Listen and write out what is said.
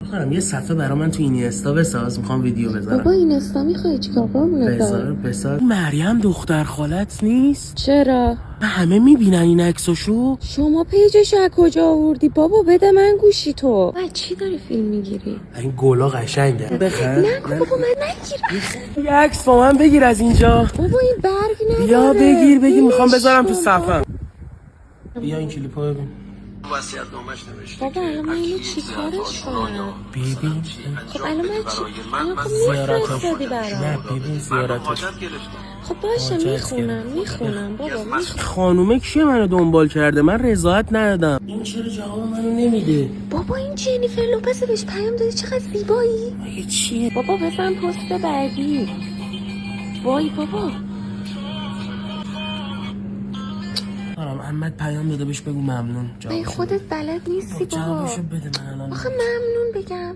بخورم یه صفحه برا من تو اینستا بساز، میخوام ویدیو بذارم. بابا اینستا میخوای چیکار قربونت بذار مریم دختر خالت نیست؟ چرا؟ همه میبینن این عکساشو. شما پیجش از کجا آوردی بابا؟ بده من گوشی تو. چی داری فیلم میگیری؟ این گلا قشنگه. بخند. نه بابا من نگیر. یه عکس با من بگیر از اینجا. بابا این برگ نداره. بیا بگیر میخوام بذارم تو صفحه. بیا این کلیپو ببین. وصیت‌نامه‌اش نوشته بابا الان من اینو چی کارش کنم؟ ببین خب الان من چی؟ الان خب میفرستادی برام. نه ببین زیارتش. خب باشه میخونم بابا خانومه کیه منو دنبال کرده؟ من رضایت ندادم. این چرا جواب منو نمیده؟ بابا این جنیفر لوپز بهش پیام دادی چقدر زیبایی. مگه چیه؟ بابا بزن پست بعدی. وای بابا احمد پیام داده بهش بگو ممنون. ای خودت بلد نیستی بابا. جوابشو بده من الان. آخه ممنون بگم.